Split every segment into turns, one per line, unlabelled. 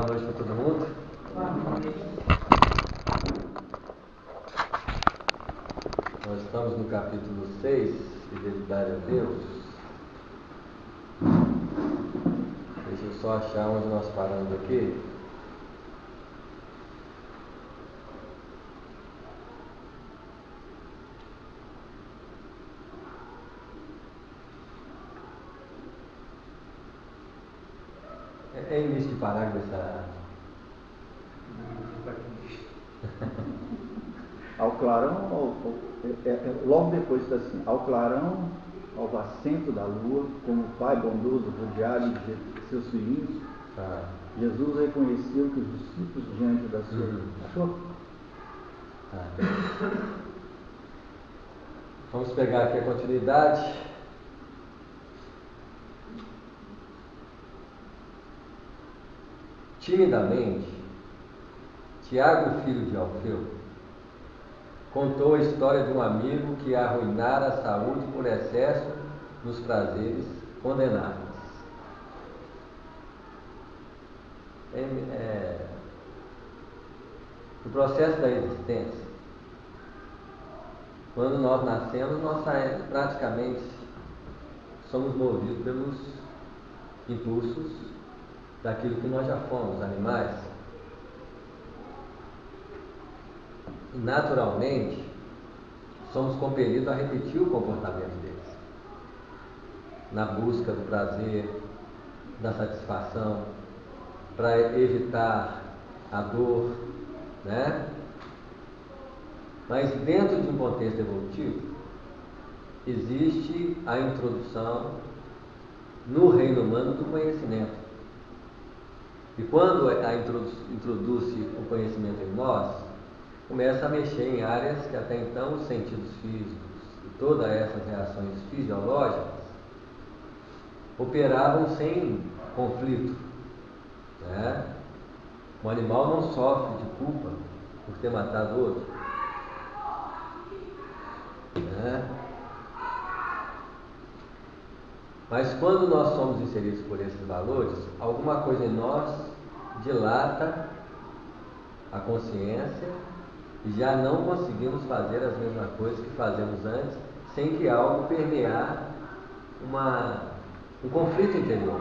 Boa noite para todo mundo. Nós estamos no capítulo 6, Fidelidade a Deus. Deixa eu só achar onde nós paramos aqui. É início de parágrafo essa.
Ao clarão, logo depois está assim: ao clarão, ao vacento da lua, como o pai bondoso rodeado de seus filhinhos, Jesus reconheceu que os discípulos diante da sua.
Vamos pegar aqui a continuidade. Timidamente, Tiago, filho de Alfeu, contou a história de um amigo que arruinara a saúde por excesso nos prazeres condenáveis. No processo da existência, quando nós nascemos, nós praticamente somos movidos pelos impulsos daquilo que nós já fomos, animais. E naturalmente, somos compelidos a repetir o comportamento deles, na busca do prazer, da satisfação, para evitar a dor, né? Mas dentro de um contexto evolutivo, existe a introdução no reino humano do conhecimento. E quando introduz-se o conhecimento em nós, começa a mexer em áreas que até então os sentidos físicos e todas essas reações fisiológicas operavam sem conflito, né? O animal não sofre de culpa por ter matado outro, né? Mas quando nós somos inseridos por esses valores, alguma coisa em nós dilata a consciência e já não conseguimos fazer as mesmas coisas que fazemos antes, sem que algo permear um conflito interior.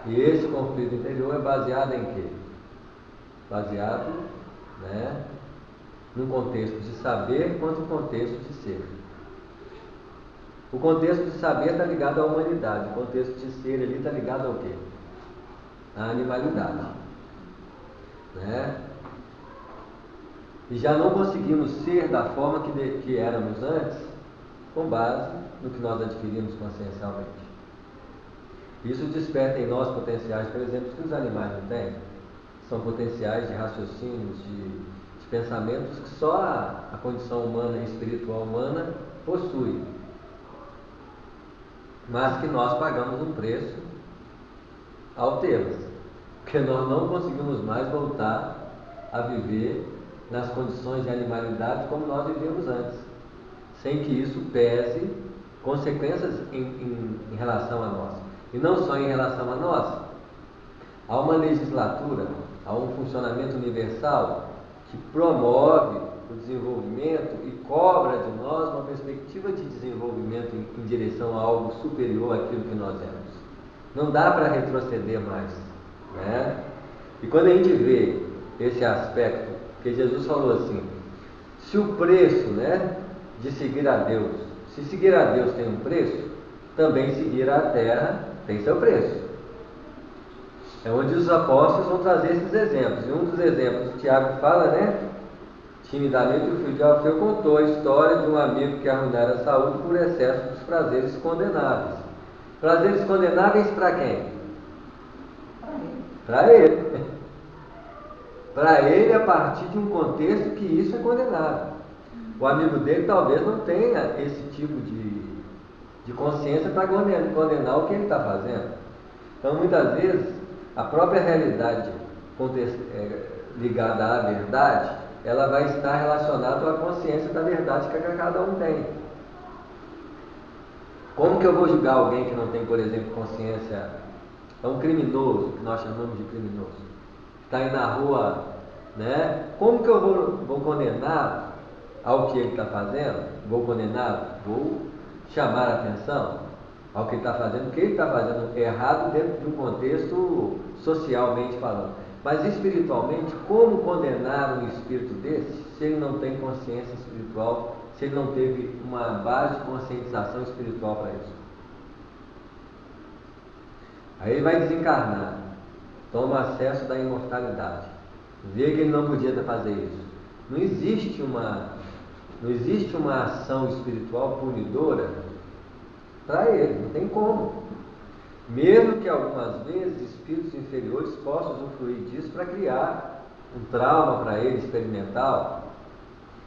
E esse conflito interior é baseado em quê? Baseado, né, num contexto de saber quanto um contexto de ser. O contexto de saber está ligado à humanidade, o contexto de ser ali está ligado ao quê? À animalidade, né? E já não conseguimos ser da forma que éramos antes, com base no que nós adquirimos consciencialmente. Isso desperta em nós potenciais, por exemplo, que os animais não têm. São potenciais de raciocínios, de pensamentos que só a condição humana e espiritual humana possui. Mas que nós pagamos um preço ao tê-las, porque nós não conseguimos mais voltar a viver nas condições de animalidade como nós vivíamos antes, sem que isso pese consequências em relação a nós. E não só em relação a nós, há uma legislatura, há um funcionamento universal que promove o desenvolvimento e cobra de nós uma perspectiva de desenvolvimento em direção a algo superior àquilo que nós éramos. Não dá para retroceder mais, né? E quando a gente vê esse aspecto, que Jesus falou assim: se o preço, né, de seguir a Deus, se seguir a Deus tem um preço, também seguir a terra tem seu preço. É onde os apóstolos vão trazer esses exemplos. E um dos exemplos que Tiago fala, né? Timidamente o filho de Alfeu contou a história de um amigo que arruinara a saúde por excesso dos prazeres condenáveis. Prazeres condenáveis para quem? Para ele. Para ele, a partir de um contexto que isso é condenável. O amigo dele talvez não tenha esse tipo de consciência para condenar o que ele está fazendo. Então, muitas vezes, a própria realidade ligada à verdade, ela vai estar relacionada à consciência da verdade que cada um tem. Como que eu vou julgar alguém que não tem, por exemplo, consciência? É um criminoso, que nós chamamos de criminoso. está aí na rua, né? Como que eu vou condenar ao que ele está fazendo? Vou condenar? Vou chamar a atenção ao que ele está fazendo, porque ele está fazendo errado dentro de um contexto socialmente falando. Mas espiritualmente, como condenar um espírito desse se ele não tem consciência espiritual, se ele não teve uma base de conscientização espiritual para isso? Aí ele vai desencarnar, toma acesso da imortalidade, vê que ele não podia fazer isso. Não existe uma ação espiritual punidora para ele, não tem como. Mesmo que algumas vezes espíritos inferiores possam usufruir disso para criar um trauma para ele experimental,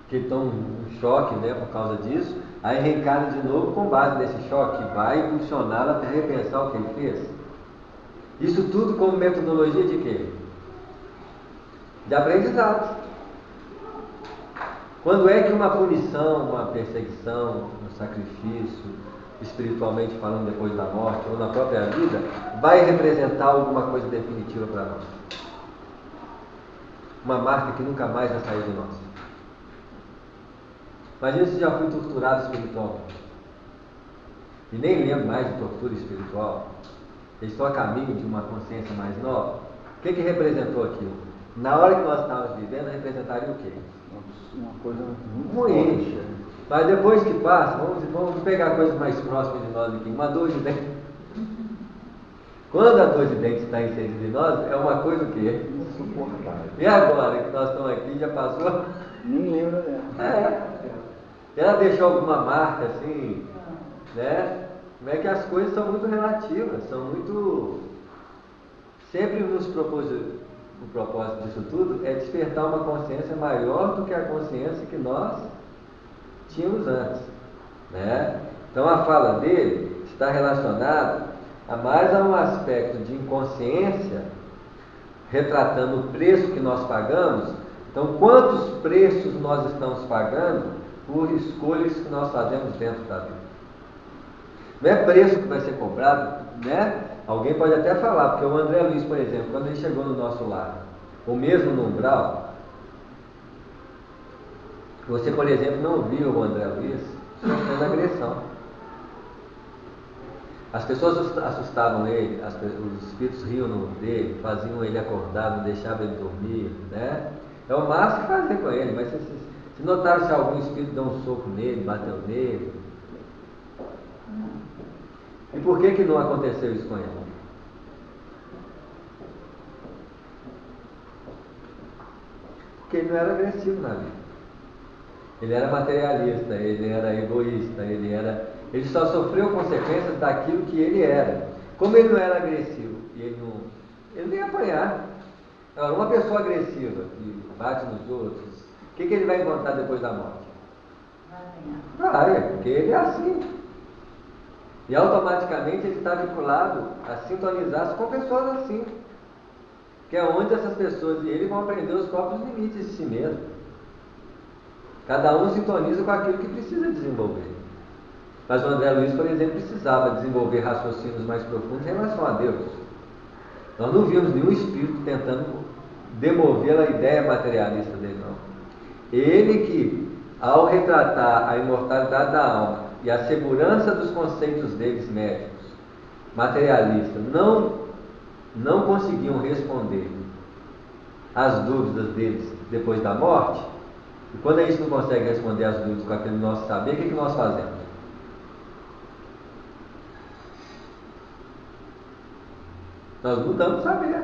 que ele toma um choque, né, por causa disso, aí reencarna de novo com base nesse choque, vai impulsioná-lo até repensar o que ele fez. Isso tudo como metodologia de quê? De aprendizado. Quando é que uma punição, uma perseguição, um sacrifício, espiritualmente falando, depois da morte ou na própria vida, vai representar alguma coisa definitiva para nós? Uma marca que nunca mais vai sair de nós. Imagina se já fui torturado espiritualmente e nem lembro mais de tortura espiritual. Estou a caminho de uma consciência mais nova. O que representou aquilo? Na hora que nós estávamos vivendo, representaria o quê?
Uma coisa muito
ruim. Mas depois que passa, vamos pegar coisas mais próximas de nós aqui. Uma dor de dente. Quando a dor de dente está inserida em nós, é uma coisa o quê?
insuportável.
E agora que nós estamos aqui, já passou?
Nem lembro dela.
Ela deixou alguma marca assim, né? Como é que as coisas são muito relativas, são muito... Sempre o propósito disso tudo é despertar uma consciência maior do que a consciência que nós tínhamos antes, né? Então a fala dele está relacionada mais a um aspecto de inconsciência, retratando o preço que nós pagamos. Então, quantos preços nós estamos pagando por escolhas que nós fazemos dentro da vida? Não é preço que vai ser cobrado, né? Alguém pode até falar, porque o André Luiz, por exemplo, quando ele chegou no nosso lar, ou mesmo no umbral, você, por exemplo, não viu o André Luiz sofrendo agressão. As pessoas assustavam ele, os espíritos riam dele, faziam ele acordar, não deixavam ele dormir, né? É o máximo que fazer com ele, mas se notaram se algum espírito deu um soco nele, bateu nele. E por que não aconteceu isso com ele? Porque ele não era agressivo na vida. Ele era materialista, ele era egoísta, ele só sofreu consequências daquilo que ele era. Como ele não era agressivo e ele não ia apanhar. Agora, uma pessoa agressiva que bate nos outros, o que ele vai encontrar depois da morte? Vai, porque ele é assim. E automaticamente ele está vinculado a sintonizar-se com pessoas assim. Que é onde essas pessoas e ele vão aprender os próprios limites de si mesmo. Cada um sintoniza com aquilo que precisa desenvolver. Mas o André Luiz, por exemplo, precisava desenvolver raciocínios mais profundos em relação a Deus. Nós não vimos nenhum espírito tentando demover a ideia materialista dele, não. Ele que, ao retratar a imortalidade da alma e a segurança dos conceitos deles médicos, materialistas, não conseguiam responder às dúvidas deles depois da morte. E quando a gente não consegue responder às dúvidas com aquele nosso saber, o que nós fazemos? Nós mudamos o saber.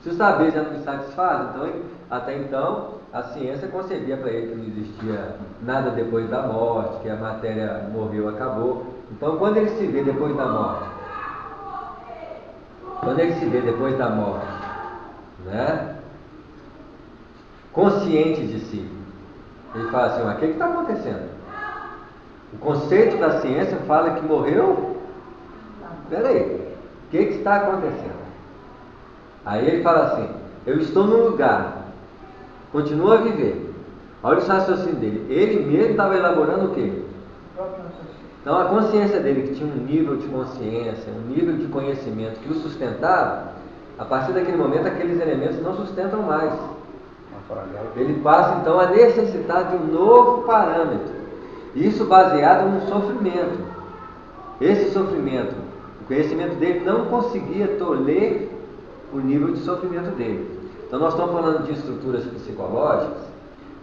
Se o saber já não me satisfaz, então, até então, a ciência concebia para ele que não existia nada depois da morte, que a matéria morreu, acabou. Então, quando ele se vê depois da morte, né, consciente de si, ele fala assim: o que está acontecendo? O conceito da ciência fala que morreu? Peraí, o que está acontecendo? Aí ele fala assim: eu estou num lugar, continua a viver. Olha o raciocínio dele. Ele mesmo estava elaborando o quê? Então a consciência dele, que tinha um nível de consciência, um nível de conhecimento que o sustentava, A partir daquele momento, aqueles elementos não sustentam mais. Ele passa então a necessitar de um novo parâmetro. Isso baseado no sofrimento. Esse sofrimento, o conhecimento dele não conseguia toler o nível de sofrimento dele. Então nós estamos falando de estruturas psicológicas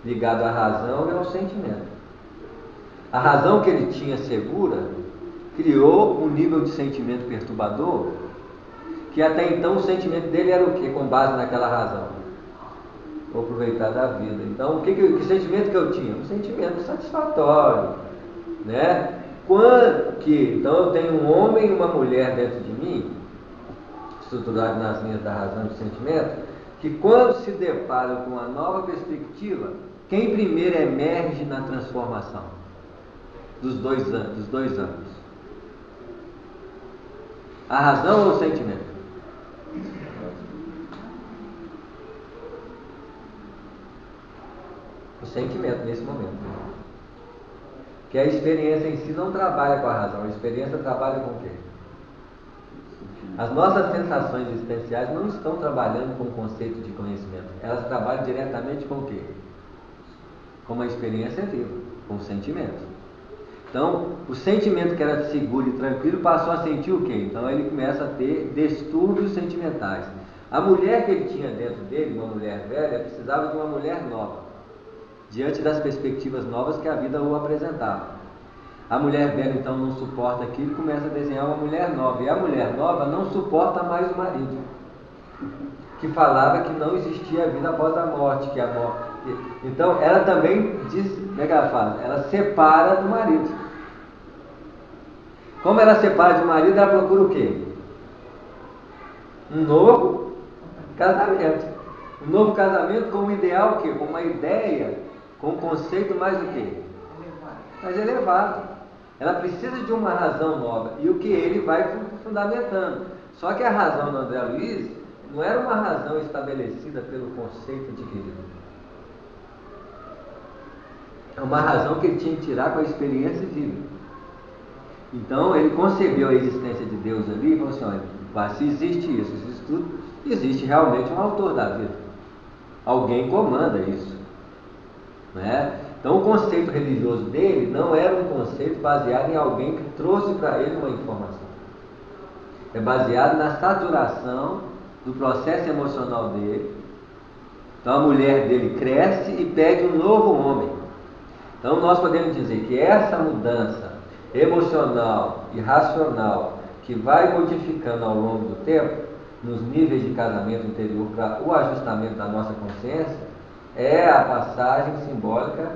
ligadas à razão e ao sentimento. A razão que ele tinha segura criou um nível de sentimento perturbador, que até então o sentimento dele era o quê? Com base naquela razão. Vou aproveitar da vida. Então, que sentimento que eu tinha? Um sentimento satisfatório, né? Então eu tenho um homem e uma mulher dentro de mim, estruturado nas linhas da razão e do sentimento, que quando se deparam com uma nova perspectiva, quem primeiro emerge na transformação dos dois anos? A razão ou o sentimento? O sentimento nesse momento. Que a experiência em si não trabalha com a razão, a experiência trabalha com o quê? As nossas sensações existenciais não estão trabalhando com o conceito de conhecimento, elas trabalham diretamente com o quê? Com uma experiência viva, com o sentimento. Então, o sentimento que era seguro e tranquilo passou a sentir o quê? Então ele começa a ter distúrbios sentimentais. A mulher que ele tinha dentro dele, uma mulher velha, precisava de uma mulher nova, diante das perspectivas novas que a vida o apresentava. A mulher velha então não suporta aquilo e começa a desenhar uma mulher nova. E a mulher nova não suporta mais o marido, que falava que não existia vida após a morte, que a morte... Então ela também diz, como é que ela fala? Ela separa do marido. Como ela separa do marido, ela procura o quê? Um novo casamento. Um novo casamento com um ideal o quê? Com uma ideia, com um conceito mais o quê? Mais elevado. Ela precisa de uma razão nova. E o que ele vai fundamentando. Só que a razão do André Luiz não era uma razão estabelecida pelo conceito adquirido. É uma razão que ele tinha que tirar com a experiência viva. Então ele concebeu a existência de Deus ali e falou assim, olha, se existe isso, existe tudo, existe realmente um autor da vida. Alguém comanda isso, né? Então o conceito religioso dele não era um conceito baseado em alguém que trouxe para ele uma informação. É baseado na saturação do processo emocional dele. Então a mulher dele cresce e pede um novo homem. Então nós podemos dizer que essa mudança emocional e racional que vai modificando ao longo do tempo, nos níveis de casamento interior para o ajustamento da nossa consciência, é a passagem simbólica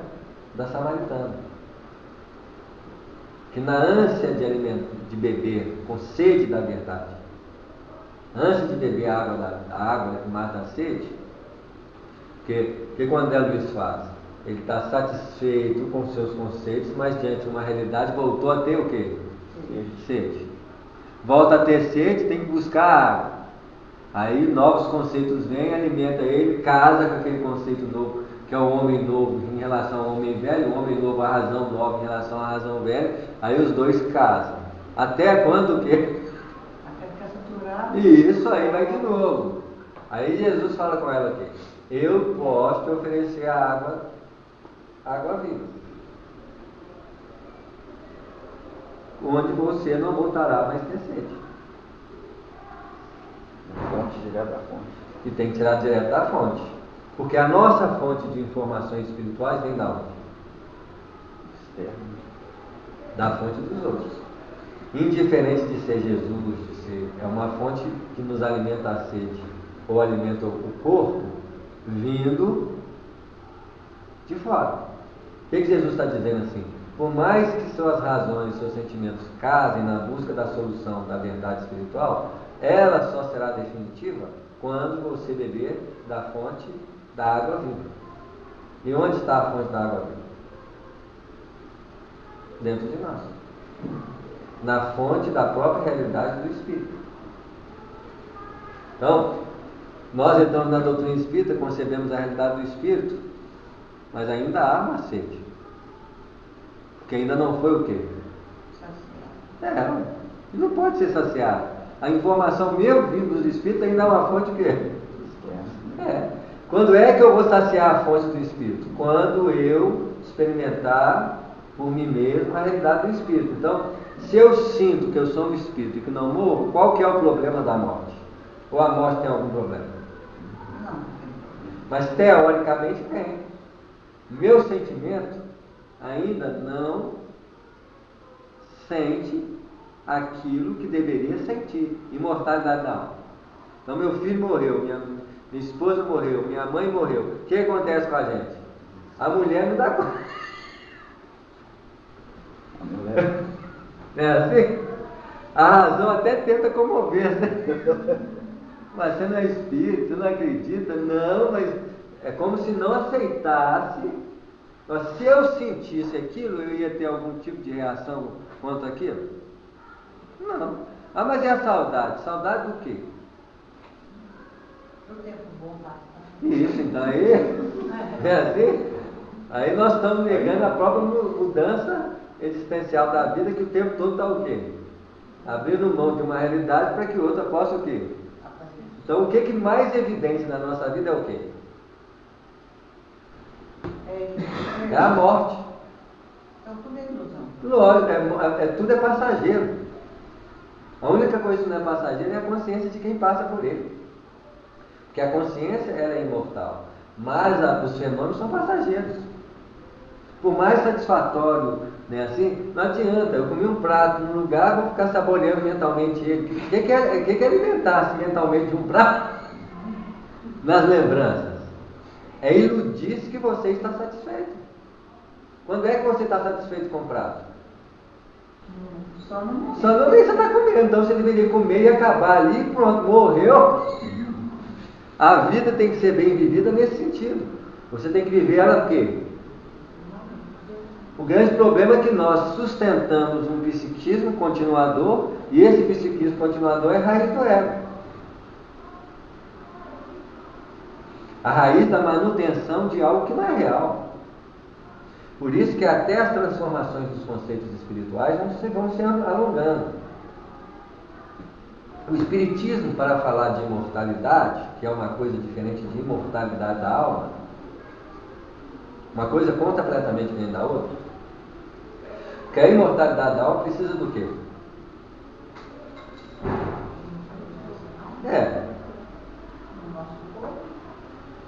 da samaritana, que na ânsia de beber com sede da verdade, ânsia de beber a água que mata a sede, que quando André Luiz faz? Ele está satisfeito com seus conceitos, mas diante de uma realidade voltou a ter o quê? Sede. Volta a ter sede, tem que buscar água. Aí novos conceitos vêm, alimenta ele, casa com aquele conceito novo, que é o homem novo em relação ao homem velho, o homem novo a razão nova em relação à razão velha, aí os dois casam. Até quando o quê?
Até ficar saturado.
Isso aí vai de novo. Aí Jesus fala com ela aqui, eu posso te oferecer a água viva, onde você não voltará mais ter sede.
Fonte direto da fonte.
E tem que tirar direto da fonte. Porque a nossa fonte de informações espirituais vem da onde?
Externo.
Da fonte dos outros. Indiferente de ser Jesus, é uma fonte que nos alimenta a sede ou alimenta o corpo, vindo de fora. O que Jesus está dizendo assim? Por mais que suas razões, seus sentimentos casem na busca da solução da verdade espiritual, ela só será definitiva quando você beber da fonte da água viva. E onde está a fonte da água viva? Dentro de nós. Na fonte da própria realidade do Espírito. Então, nós entramos na doutrina espírita, concebemos a realidade do Espírito, mas ainda há uma sede. Porque ainda não foi o quê?
Saciado.
Não pode ser saciado. A informação meu vindo dos espíritos ainda é uma fonte o quê? Quando é que eu vou saciar a fonte do espírito? Quando eu experimentar por mim mesmo a realidade do espírito. Então, se eu sinto que eu sou um espírito e que não morro, qual que é o problema da morte? Ou a morte tem algum problema?
Não.
Mas teoricamente tem. Meu sentimento ainda não sente aquilo que deveria sentir. Imortalidade da alma. Então meu filho morreu, minha esposa morreu, minha mãe morreu. O que acontece com a gente? A mulher não dá conta. Não é assim? A razão até tenta comover, né? Mas você não é espírito, você não acredita? Não, mas é como se não aceitasse. Mas se eu sentisse aquilo, eu ia ter algum tipo de reação contra aquilo? Não. Ah, mas e a saudade? Saudade do quê?
Do tempo bom passado.
Isso, então aí, é assim? Aí nós estamos negando a própria mudança existencial da vida, que o tempo todo está o quê? Abrindo mão de uma realidade para que outra possa o quê? Então o que mais evidente na nossa vida é o quê? É a morte.
Então tudo é ilusão.
Lógico, tudo é passageiro. A única coisa que não é passageira é a consciência de quem passa por ele. Porque a consciência ela é imortal, mas os fenômenos são passageiros. Por mais satisfatório, né, assim, não adianta. Eu comi um prato num lugar, vou ficar saboreando mentalmente ele. O que é alimentar-se mentalmente de um prato? Nas lembranças. É iludir-se que você está satisfeito. Quando é que você está satisfeito com o prato?
Só no
Só não você está comendo. Então você deveria comer e acabar ali, pronto, morreu. A vida tem que ser bem vivida nesse sentido. Você tem que viver ela o quê? O grande problema é que nós sustentamos um psiquismo continuador, e esse psiquismo continuador é a raiz do ego. A raiz da manutenção de algo que não é real. Por isso que até as transformações dos conceitos espirituais vão se alongando. O espiritismo, para falar de imortalidade, que é uma coisa diferente de imortalidade da alma, uma coisa completamente diferente da outra, porque a imortalidade da alma precisa do quê?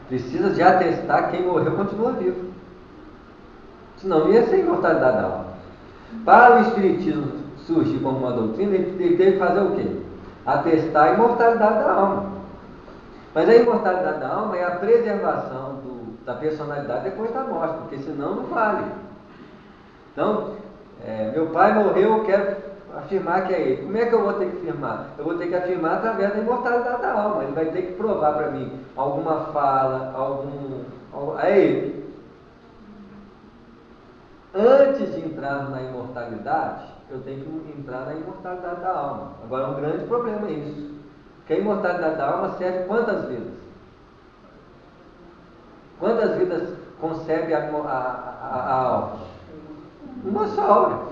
Precisa de atestar que quem morreu continua vivo. Senão não ia ser imortalidade da alma. Para o espiritismo surgir como uma doutrina, ele teve que fazer o quê? Atestar a imortalidade da alma. Mas a imortalidade da alma é a preservação da personalidade depois da morte, porque senão não vale. Então, meu pai morreu, eu quero afirmar que é ele. Como é que eu vou ter que afirmar? Eu vou ter que afirmar através da imortalidade da alma. Ele vai ter que provar para mim alguma fala, é ele. Antes de entrar na imortalidade, eu tenho que entrar na imortalidade da alma. Agora, é um grande problema isso. Porque a imortalidade da alma serve quantas vidas? Quantas vidas concebe a alma? Uma só.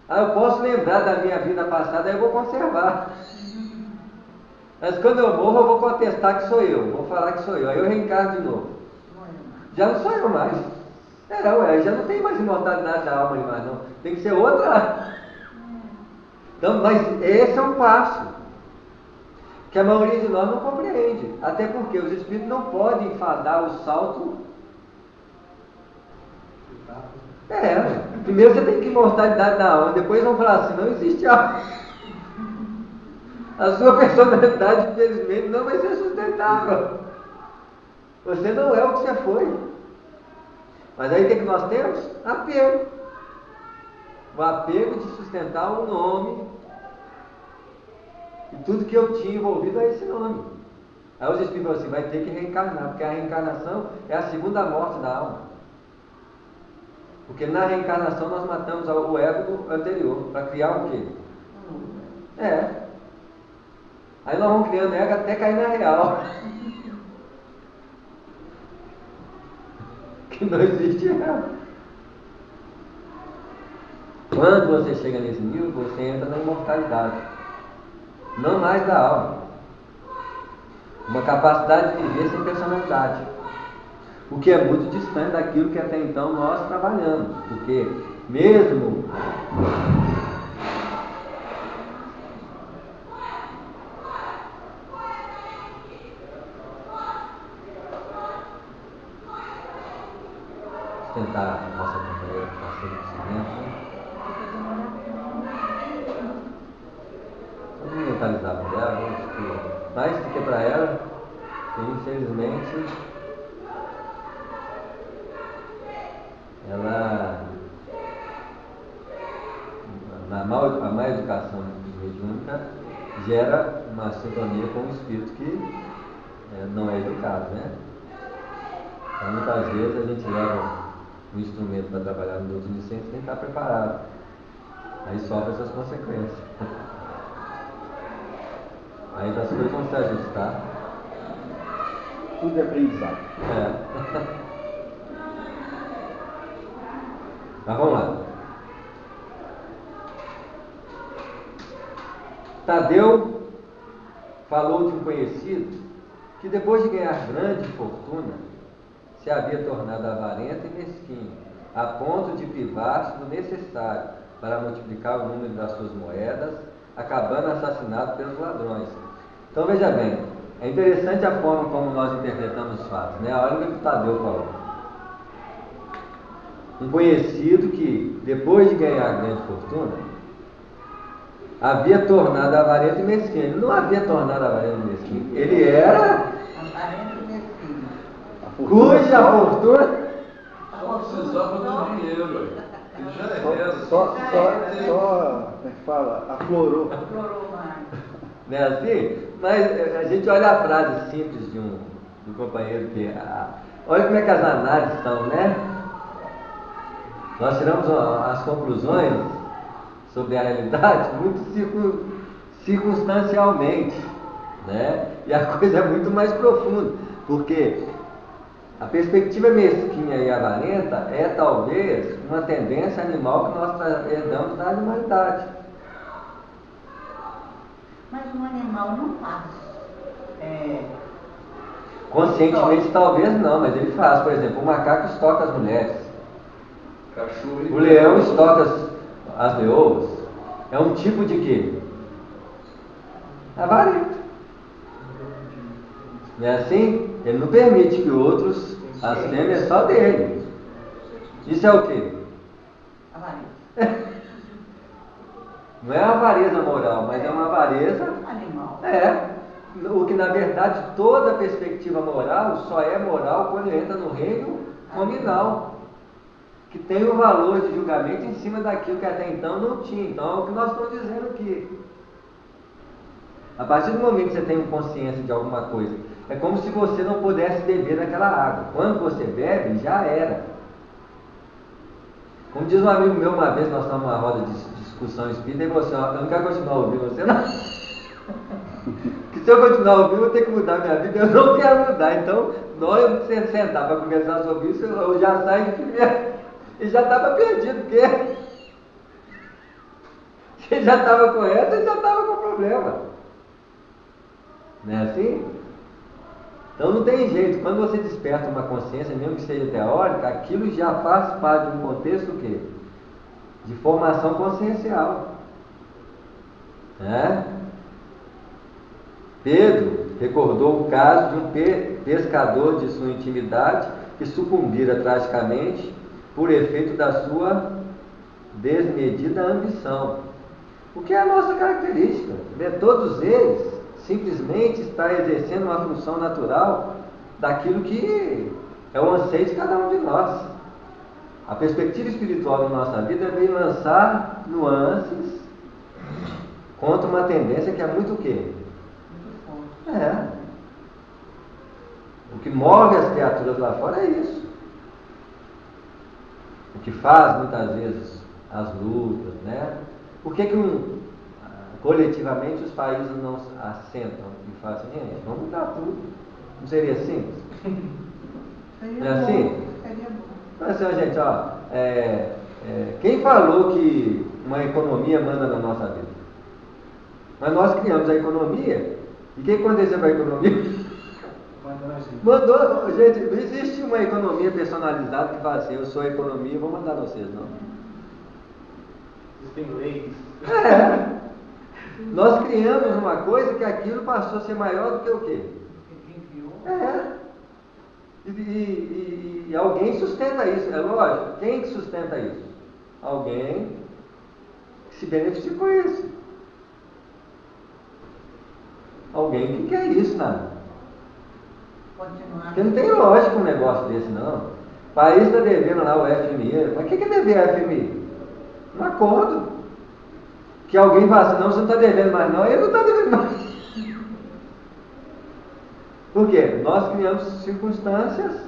Eu posso lembrar da minha vida passada, aí eu vou conservar. Mas quando eu morro, eu vou contestar que sou eu. Vou falar que sou eu. Aí eu reencarno de novo. Já não sou eu mais. Já não tem mais imortalidade da alma mais não. Tem que ser outra. Então, mas esse é um passo que a maioria de nós não compreende. Até porque os espíritos não podem dar o salto. Primeiro você tem que imortalidade da alma, depois vão falar assim, não existe alma. A sua personalidade, infelizmente, não vai ser sustentável. Você não é o que você foi. Mas aí o que nós temos? Apego. O apego de sustentar um nome. E tudo que eu tinha envolvido é esse nome. Aí os espíritos falam assim, vai ter que reencarnar, porque a reencarnação é a segunda morte da alma. Porque na reencarnação nós matamos o ego anterior, para criar o quê? Aí nós vamos criando ego até cair na real. Que não existe real. Quando você chega nesse nível, você entra na imortalidade. não mais da alma. Uma capacidade de viver sem personalidade. O que é muito distante daquilo que até então nós trabalhamos. Porque mesmo tentar a nossa companheira passar esse tempo. Vamos mentalizar a mulher, mais do que para ela, que infelizmente ela, a má educação mediúnica gera uma sintonia com um espírito que não é educado, né? Então, muitas vezes a gente leva um instrumento para trabalhar no doutor sem estar preparado. Aí sofre essas consequências. Aí as coisas vão se ajustar.
Tudo é aprendizado.
Mas vamos lá. Tadeu falou de um conhecido que depois de ganhar grande fortuna, se havia tornado avarento e mesquinho, a ponto de privar-se do necessário para multiplicar o número das suas moedas, acabando assassinado pelos ladrões. Então veja bem, é interessante a forma como nós interpretamos os fatos, né? Olha o que o Tadeu falou. Um conhecido que, depois de ganhar grande fortuna, havia tornado avarento e mesquinho. Ele não havia tornado avarento e mesquinho. Ele era
Avarento e mesquinho.
cuja fortuna
Só precisava do dinheiro, ele já é velho.
Como é que fala? Aflorou.
Aflorou mais.
não é assim? Mas a gente olha a frase simples do companheiro que olha como é que as análises estão, né? Nós tiramos as conclusões sobre a realidade muito circunstancialmente, né? E a coisa é muito mais profunda, porque a perspectiva mesquinha e avarenta é talvez uma tendência animal que nós herdamos da animalidade.
Mas um animal não faz.
Conscientemente talvez não, mas ele faz. Por exemplo, o macaco estoca as mulheres.
Cachorro.
O leão estoca as leoas. É um tipo de quê? Avarento. Não é assim? Ele não permite que outros as fêmeas só dele. Isso é o quê?
Avarento.
Não é uma avareza moral, mas é uma avareza
Animal.
o que na verdade toda perspectiva moral só é moral quando entra no reino nominal, que tem o valor de julgamento em cima daquilo que até então não tinha. Então é o que nós estamos dizendo aqui. A partir do momento que você tem consciência de alguma coisa, é como se você não pudesse beber daquela água. Quando você bebe, já era. Como diz um amigo meu uma vez, nós estamos numa roda de discussão espírita, e você, eu não quero continuar ouvindo você, não. Que se eu continuar ouvindo, eu vou ter que mudar minha vida, eu não quero mudar. Então, nós sentar para conversar sobre isso, eu já saio de primeiro. E já estava perdido, porque você já estava correto e já estava com problema. Não é assim? Então não tem jeito. Quando você desperta uma consciência, mesmo que seja teórica, aquilo já faz parte de um contexto o quê? De formação consciencial. Né? Pedro recordou o caso de um pescador de sua intimidade que sucumbira tragicamente por efeito da sua desmedida ambição. O que é a nossa característica? Todos eles simplesmente estão exercendo uma função natural daquilo que é o anseio de cada um de nós. A perspectiva espiritual da nossa vida vem lançar nuances contra uma tendência que é muito o quê?
Muito forte.
O que move as criaturas lá fora é isso. O que faz muitas vezes as lutas, né? Por que coletivamente os países não assentam e fazem assim, gente, vamos mudar tudo? Não seria simples?
Seria
Não é assim?
Seria bom.
Então assim, gente, quem falou que uma economia manda na nossa vida? Mas nós criamos a economia, e o que aconteceu com a economia? Mandou, gente, não existe uma economia personalizada que fala assim, eu sou a economia, vou mandar vocês, não.
Existem leis.
É. Nós criamos uma coisa que aquilo passou a ser maior do que o quê?
Quem criou?
É. E alguém sustenta isso, é lógico. Quem que sustenta isso? Alguém que se beneficia com isso. Alguém que quer isso, nada.
Continuar.
Porque não tem lógica um negócio desse, não. O país está devendo lá o FMI. Mas o que é dever a FMI? Um acordo. Que alguém fala assim, não, você não está devendo mais não, ele não está devendo mais. Por quê? Nós criamos circunstâncias.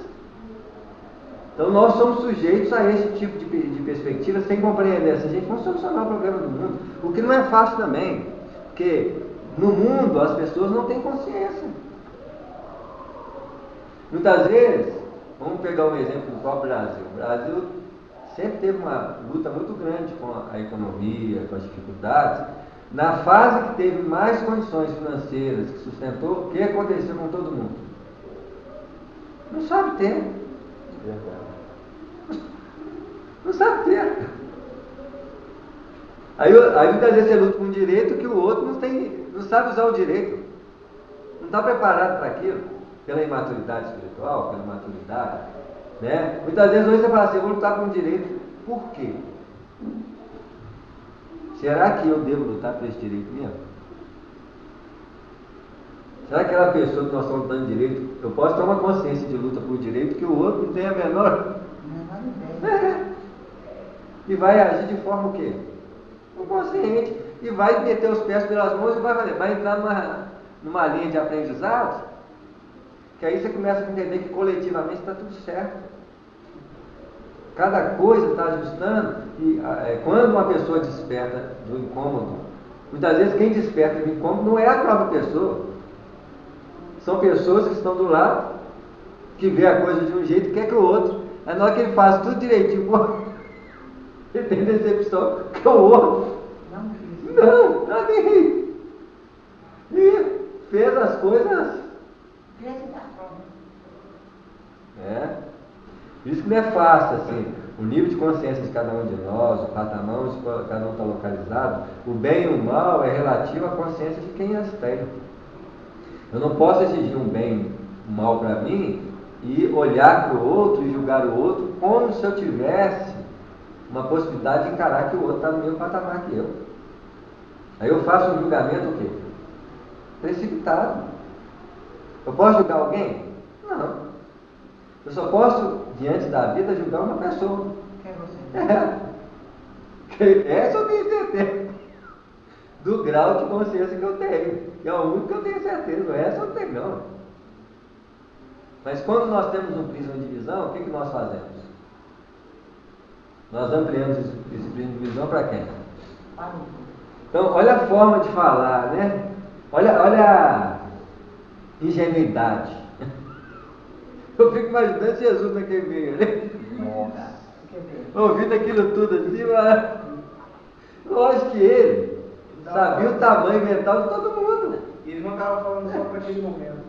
Então nós somos sujeitos a esse tipo de perspectiva sem compreender essa gente. Vamos solucionar o problema do mundo. O que não é fácil também. Porque no mundo as pessoas não têm consciência. Muitas vezes, vamos pegar um exemplo do próprio Brasil. O Brasil sempre teve uma luta muito grande com a economia, com as dificuldades. Na fase que teve mais condições financeiras, que sustentou, o que aconteceu com todo mundo? Não sabe ter. Não sabe ter. Aí muitas vezes você luta com um direito que o outro não sabe usar o direito. Não está preparado para aquilo, pela imaturidade espiritual, pela maturidade. Né? Muitas vezes hoje você fala assim, eu vou lutar com o direito. Por quê? Será que eu devo lutar por esse direito mesmo? Será que aquela pessoa que nós estamos lutando direito, eu posso ter uma consciência de luta por direito que o outro não tem a menor ideia. E vai agir de forma o quê? Inconsciente. E vai meter os pés pelas mãos e vai entrar numa linha de aprendizado, que aí você começa a entender que coletivamente está tudo certo. Cada coisa está ajustando, e quando uma pessoa desperta do incômodo, muitas vezes quem desperta do incômodo não é a própria pessoa. São pessoas que estão do lado, que vê a coisa de um jeito e quer que o outro. Aí na hora que ele faz tudo direitinho, ele tem decepção que o outro não, tá nem. E fez as coisas. Isso que não é fácil, assim, o nível de consciência de cada um de nós, o patamar onde cada um está localizado, o bem e o mal é relativo à consciência de quem as tem. Eu não posso exigir um bem, um mal para mim e olhar para o outro e julgar o outro como se eu tivesse uma possibilidade de encarar que o outro está no mesmo patamar que eu. Aí eu faço um julgamento o quê? Precipitado. Eu posso julgar alguém? Não. Eu só posso, diante da vida, julgar uma pessoa.
Quem é você?
Essa eu tenho certeza. Do grau de consciência que eu tenho. E é o único que eu tenho certeza. Essa eu não tenho, não. Mas quando nós temos um prisma de visão, o que nós fazemos? Nós ampliamos esse prisma de visão para quem? Então, olha a forma de falar, né? Olha a ingenuidade. Eu fico imaginando Jesus naquele meio ali.
Nossa.
Ouvindo aquilo tudo assim, mas... Lógico que ele sabia o tamanho mental de todo mundo.
E ele não estava falando só para aquele momento.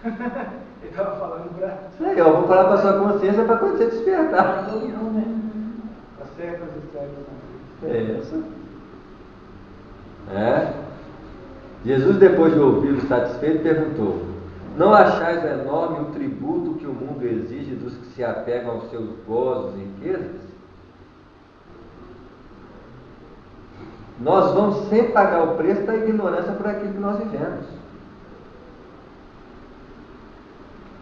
Ele estava falando para...
Eu vou falar para sua consciência para quando você despertar.
Todo mundo, né?
As certas e certas.
É isso. Jesus, depois de ouvi-lo satisfeito, perguntou: não achais enorme o tributo que o mundo exige dos que se apegam aos seus gozos e riquezas? Nós vamos sempre pagar o preço da ignorância por aquilo que nós vivemos.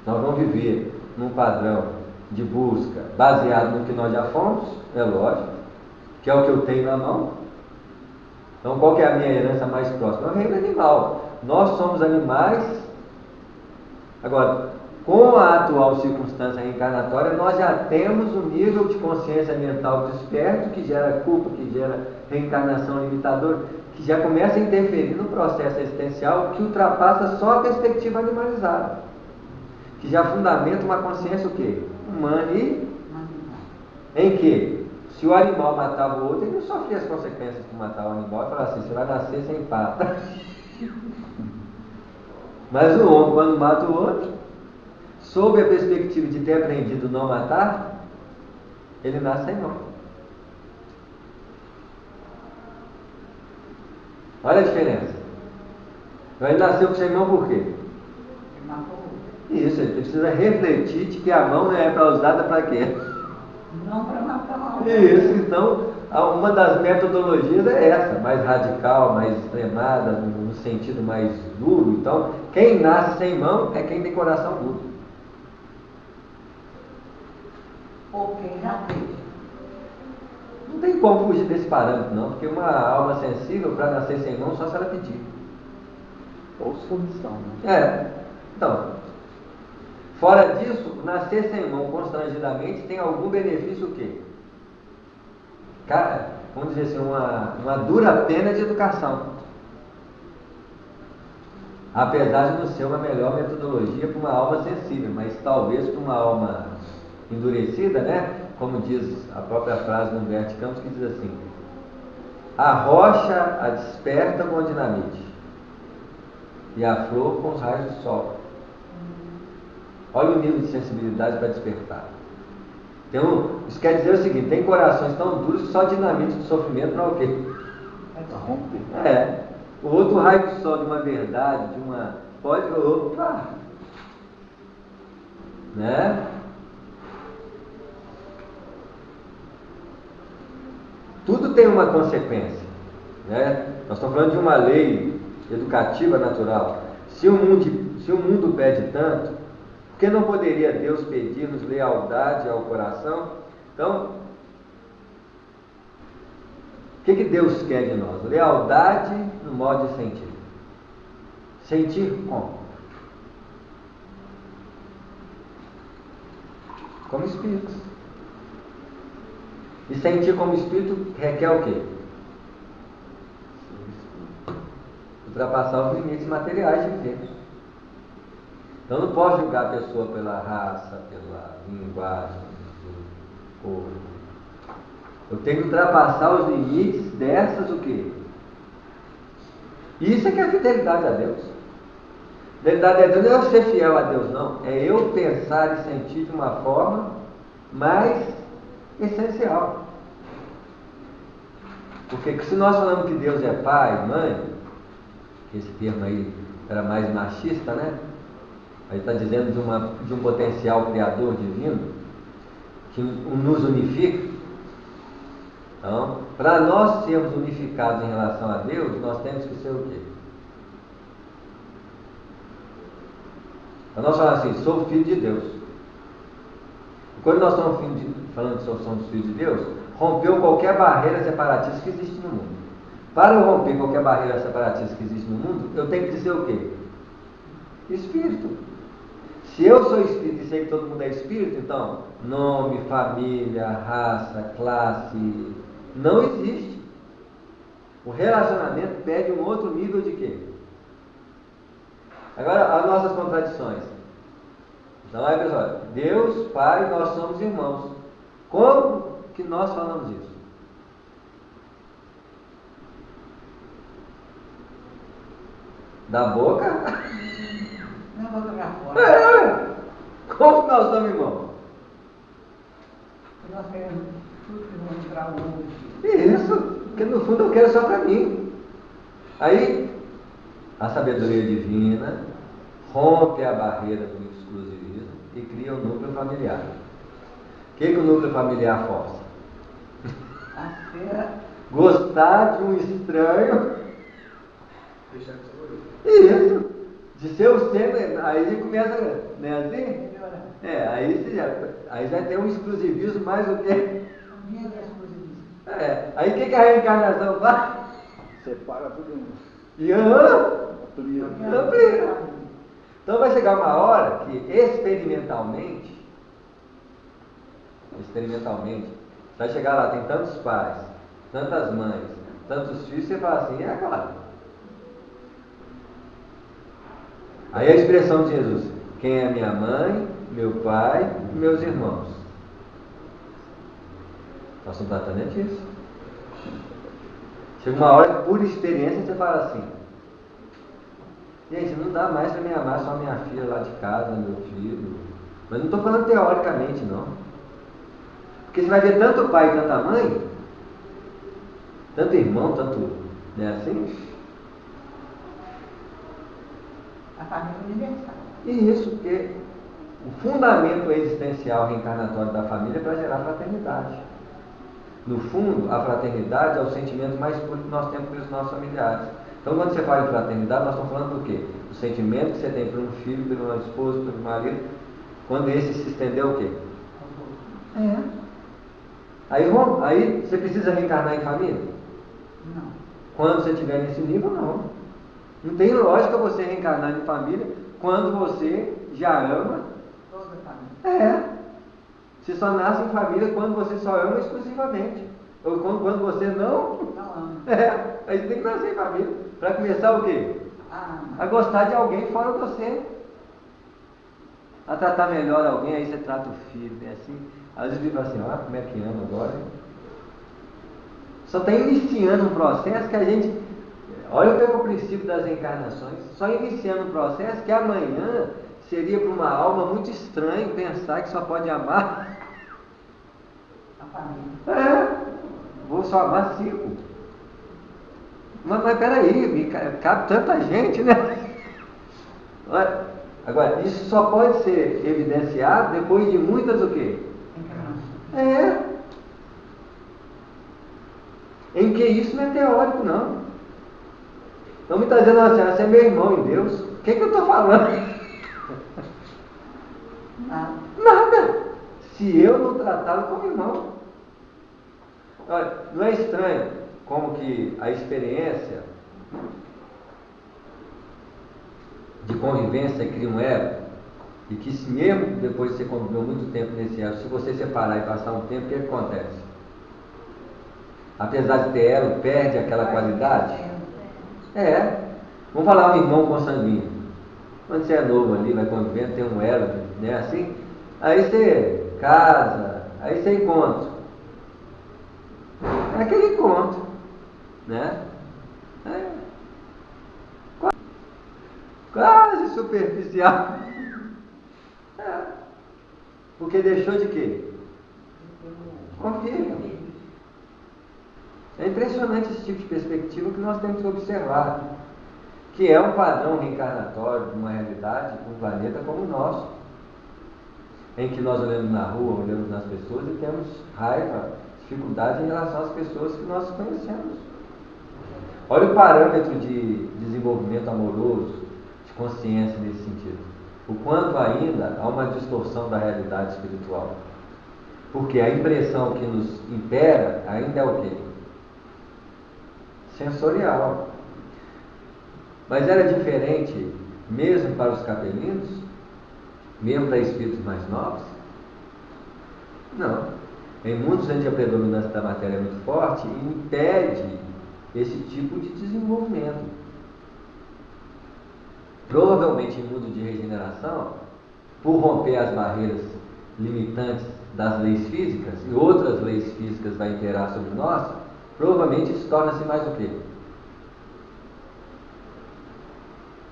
Nós vamos viver num padrão de busca baseado no que nós já fomos, é lógico, que é o que eu tenho na mão. Então, qual que é a minha herança mais próxima? É o reino animal. Nós somos animais. Agora, com a atual circunstância reencarnatória, nós já temos um nível de consciência mental desperto, que gera culpa, que gera reencarnação limitadora, que já começa a interferir no processo existencial, que ultrapassa só a perspectiva animalizada, que já fundamenta uma consciência o quê? Humana e em que? Se o animal matava o outro, ele não sofria as consequências de matar o animal e falar assim, você vai nascer sem pata. Mas o homem, quando mata o outro, sob a perspectiva de ter aprendido não matar, ele nasce sem mão. Olha a diferença. Então ele nasceu sem mão por quê?
Ele matou.
Isso, ele precisa refletir de que a mão não é para usada para quê?
Não para matar.
Isso, então, uma das metodologias é essa, mais radical, mais extremada, no sentido mais duro. Então, quem nasce sem mão é quem tem coração duro.
Ou quem já teve.
Não tem como fugir desse parâmetro, não, porque uma alma sensível, para nascer sem mão, só se ela pedir.
Ou submissão, né?
Então, fora disso, nascer sem mão constrangidamente tem algum benefício o quê? Vamos dizer assim, uma dura pena de educação. Apesar de não ser uma melhor metodologia para uma alma sensível, mas talvez para uma alma endurecida, né? Como diz a própria frase do Humberto Campos, que diz assim: a rocha a desperta com a dinamite e a flor com os raios do sol. Olha o nível de sensibilidade para despertar. Isso quer dizer o seguinte: tem corações tão duros que só dinamite do sofrimento não é o quê?
Para romper.
O outro raio do sol de uma verdade, de uma. Pode. Opa! Né? Tudo tem uma consequência, né? Nós estamos falando de uma lei educativa natural. Se o mundo pede tanto, por que não poderia Deus pedir-nos lealdade ao coração? Então, o que Deus quer de nós? Lealdade no modo de sentir. Sentir como? Como espírito. E sentir como espírito requer o quê? Ultrapassar os limites materiais de viver. Então eu não posso julgar a pessoa pela raça, pela linguagem, pelo corpo. Eu tenho que ultrapassar os limites dessas o quê? Isso é que é a fidelidade a Deus. Fidelidade a Deus não é eu ser fiel a Deus, não. É eu pensar e sentir de uma forma mais essencial. Porque se nós falamos que Deus é pai, mãe, que esse termo aí era mais machista, né? Aí está dizendo de um potencial criador divino que nos unifica. Então, para nós sermos unificados em relação a Deus, nós temos que ser o quê? Então nós falamos assim, sou filho de Deus. E quando nós estamos falando que somos filhos de Deus, rompeu qualquer barreira separatista que existe no mundo. Para eu romper qualquer barreira separatista que existe no mundo, eu tenho que dizer o quê? Espírito. Se eu sou espírito e sei que todo mundo é espírito, então, nome, família, raça, classe, não existe. O relacionamento pede um outro nível de quê? Agora, as nossas contradições. Então, aí pessoal, Deus, Pai, nós somos irmãos. Como que nós falamos isso? Da boca?
Não vou jogar fora.
Como que nós somos irmãos?
Nós queremos tudo que vamos para o mundo.
Isso, porque no fundo eu quero só para mim. Aí, a sabedoria divina rompe a barreira do exclusivismo e cria um núcleo familiar. O que o núcleo familiar força?
A ser
Gostar de um estranho.
Deixar de ser.
Isso. De ser o centro, aí começa, né, assim?
melhorar.
Aí já tem um exclusivismo mais o quê?
Medo das coisas disso.
Aí o que a reencarnação faz?
Separa tudo em
E
amplia.
então vai chegar uma hora que experimentalmente, vai chegar lá, tem tantos pais, tantas mães, tantos filhos, você fala assim, é agora. Aí a expressão de Jesus, quem é minha mãe, meu pai e meus irmãos. Nós estamos tratando é disso. Chega uma hora que, por experiência, você fala assim: gente, não dá mais para me amar só minha filha lá de casa, meu filho. Mas não estou falando teoricamente, não. Porque você vai ver tanto pai e tanta mãe, tanto irmão, tanto. Não é assim?
A família universal.
E isso, porque o fundamento existencial reencarnatório da família é para gerar fraternidade. No fundo, a fraternidade é o sentimento mais puro que nós temos pelos nossos familiares. Então, quando você fala em fraternidade, nós estamos falando do quê? O sentimento que você tem por um filho, por uma esposa, por um marido, quando esse se estender o quê? Aí você precisa reencarnar em família?
Não.
Quando você estiver nesse nível, não. Não tem lógica você reencarnar em família quando você já ama.
Toda família.
Você só nasce em família quando você só ama exclusivamente. Ou quando você não.
Não ama.
Aí você tem que nascer em família. Para começar o quê? A gostar de alguém fora de você. A tratar melhor alguém, aí você trata o filho, né? Assim. Às vezes fica assim, como é que ama agora? Hein? Só está iniciando um processo que a gente. Olha o princípio das reencarnações. Só iniciando um processo que amanhã seria para uma alma muito estranho pensar que só pode amar.
A família.
Vou só amar 5. Mas peraí, cabe tanta gente, né? Agora, isso só pode ser evidenciado depois de muitas o quê? Em que isso não é teórico, não. Então muitas vezes nós dizemos, você é meu irmão em Deus. O que eu estou falando? Nada. Se eu não tratá-lo como irmão. Olha, não é estranho como que a experiência de convivência cria um elo, e que se mesmo depois de você conviveu muito tempo nesse elo, se você separar e passar um tempo, o que acontece? Apesar de ter elo, perde aquela qualidade? Vamos falar um irmão consanguíneo. Quando você é novo ali, vai convivendo, tem um elo, né, assim, aí você casa, aí você encontra. É aquele encontro, né? Quase superficial. Porque deixou de quê? Convívio. É impressionante esse tipo de perspectiva que nós temos que observar, que é um padrão reencarnatório de uma realidade, de um planeta como o nosso, em que nós olhamos na rua, olhamos nas pessoas e temos raiva, dificuldade em relação às pessoas que nós conhecemos. Olha o parâmetro de desenvolvimento amoroso, de consciência nesse sentido. O quanto ainda há uma distorção da realidade espiritual. Porque a impressão que nos impera ainda é o quê? Sensorial. Mas era diferente mesmo para os capelinos? Mesmo para espíritos mais novos? Não. Em muitos onde a predominância da matéria é muito forte, impede esse tipo de desenvolvimento. Provavelmente em mundo de regeneração, por romper as barreiras limitantes das leis físicas, e outras leis físicas vai imperar sobre nós, provavelmente isso torna-se mais o quê?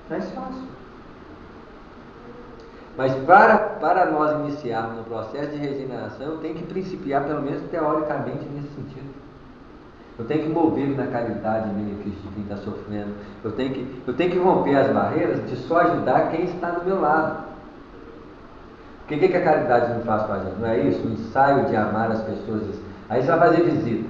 Mais fácil. Mas para nós iniciarmos no processo de regeneração, eu tenho que principiar, pelo menos teoricamente, nesse sentido. Eu tenho que mover-me na caridade em benefício de quem está sofrendo. Eu tenho que romper as barreiras de só ajudar quem está do meu lado. Porque o que a caridade não faz com a gente? Não é isso? O ensaio de amar as pessoas. Aí você vai fazer visita.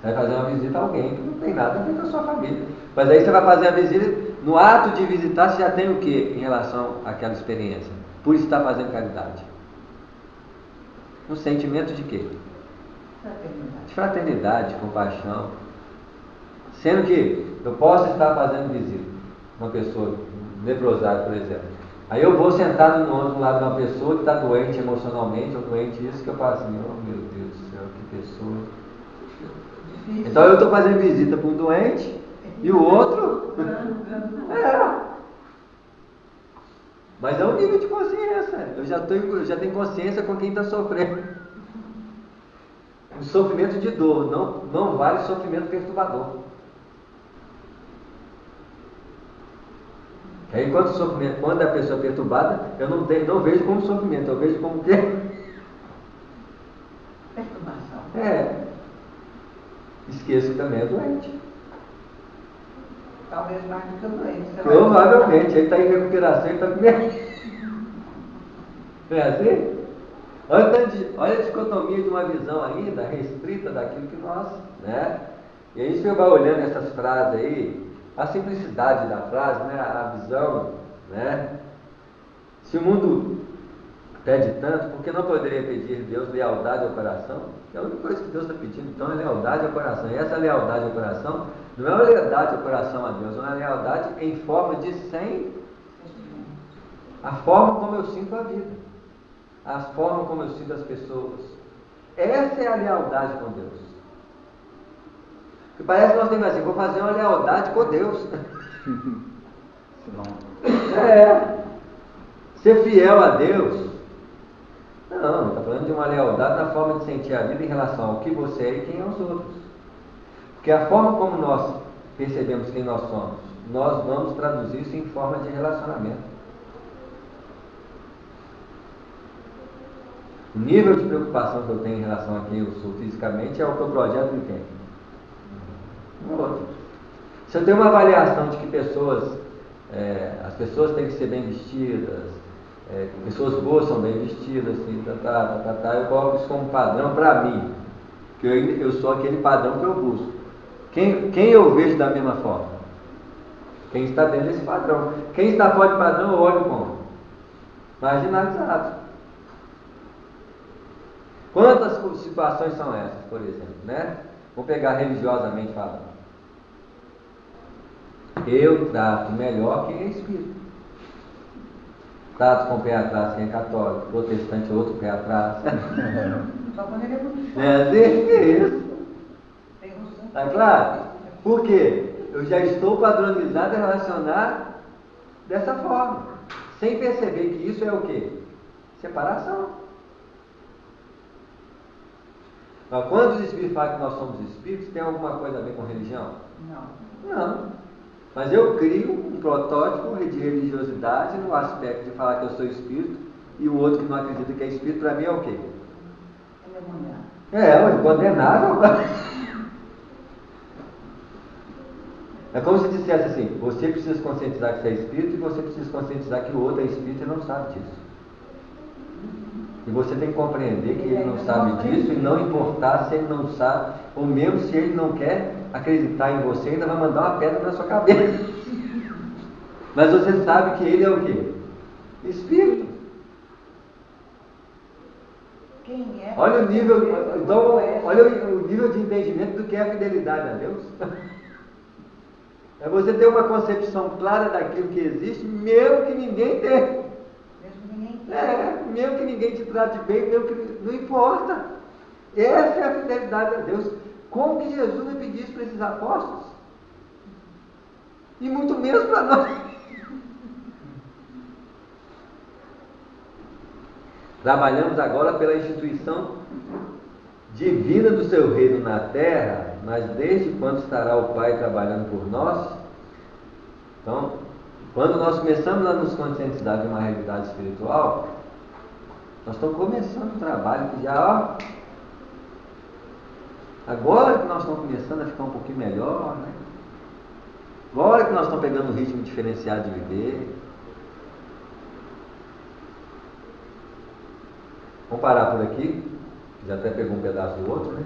Você vai fazer uma visita a alguém que não tem nada a ver com a sua família. Mas aí você vai fazer a visita, no ato de visitar, você já tem o que em relação àquela experiência? Por estar fazendo caridade. Um sentimento de quê? De fraternidade, de compaixão. Sendo que eu posso estar fazendo visita, uma pessoa, um leprosário, por exemplo. Aí eu vou sentado no outro lado de uma pessoa que está doente emocionalmente, ou doente isso, que eu falo assim, oh meu Deus do céu, que pessoa. Então eu estou fazendo visita para um doente e o outro. Mas é um nível de consciência. Eu já tenho consciência com quem está sofrendo. O sofrimento de dor não vale sofrimento perturbador. Aí quando a pessoa é perturbada, eu não vejo como sofrimento, eu vejo como quê?
Perturbação.
Esqueço que também é doente.
Talvez mais do que o doente.
Provavelmente, ele está em recuperação e está comendo. Não é assim? Olha a dicotomia de uma visão ainda restrita daquilo que nós, né? E aí você vai olhando essas frases aí, a simplicidade da frase, né? A visão, né? Se o mundo pede tanto, por que não poderia pedir a Deus lealdade ao coração? É a única coisa que Deus está pedindo, então, é lealdade ao coração. E essa lealdade ao coração não é uma lealdade ao coração a Deus, é uma lealdade em forma de a forma como eu sinto a vida, a forma como eu sinto as pessoas. Essa é a lealdade com Deus. Porque parece que nós temos assim, vou fazer uma lealdade com Deus. Ser fiel a Deus. Não, está falando de uma lealdade na forma de sentir a vida em relação ao que você é e quem é os outros. Porque a forma como nós percebemos quem nós somos, nós vamos traduzir isso em forma de relacionamento. O nível de preocupação que eu tenho em relação a quem eu sou fisicamente é o que eu projeto em quem? No outro. Se eu tenho uma avaliação de que as pessoas têm que ser bem vestidas, pessoas boas são bem vestidas, assim, eu coloco isso como padrão para mim, que eu sou aquele padrão que eu busco. Quem eu vejo da mesma forma? Quem está dentro desse padrão. Quem está fora de padrão, eu olho como? Marginalizado. Quantas situações são essas, por exemplo, né? Vou pegar religiosamente falando. Eu trato melhor quem é espírita. Trato com o pé atrás quem é católico, protestante outro pé atrás.
Só quando ele é muito forte.
É isso.
Tem um santo.
Tá claro? Por quê? Eu já estou padronizado a relacionar dessa forma, sem perceber que isso é o quê? Separação. Mas quando os espíritos falam que nós somos espíritos, tem alguma coisa a ver com religião? Não. Mas eu crio um protótipo de religiosidade no aspecto de falar que eu sou espírito, e o outro que não acredita que é espírito, para mim é o quê? O condenável. É como se dissesse assim, você precisa conscientizar que você é espírito, e você precisa conscientizar que o outro é espírito e não sabe disso. E você tem que compreender que ele não sabe disso e não importar se ele não sabe, ou mesmo se ele não quer acreditar em você, ainda vai mandar uma pedra na sua cabeça. Mas você sabe que ele é o quê? Espírito.
Quem é?
Olha o nível, então, olha o nível de entendimento do que é a fidelidade a Deus. É você ter uma concepção clara daquilo que existe, mesmo que ninguém tenha. Mesmo que ninguém te trate bem, mesmo que não importa. Essa é a fidelidade a Deus. Como que Jesus não pediu isso para esses apóstolos? E muito menos para nós. Trabalhamos agora pela instituição divina do seu reino na terra, mas desde quando estará o Pai trabalhando por nós? Então, quando nós começamos a nos conscientizar de uma realidade espiritual, nós estamos começando um trabalho que já, agora que nós estamos começando a ficar um pouquinho melhor, né? Agora que nós estamos pegando um ritmo diferenciado de viver. Vamos parar por aqui, já até pegou um pedaço do outro, né?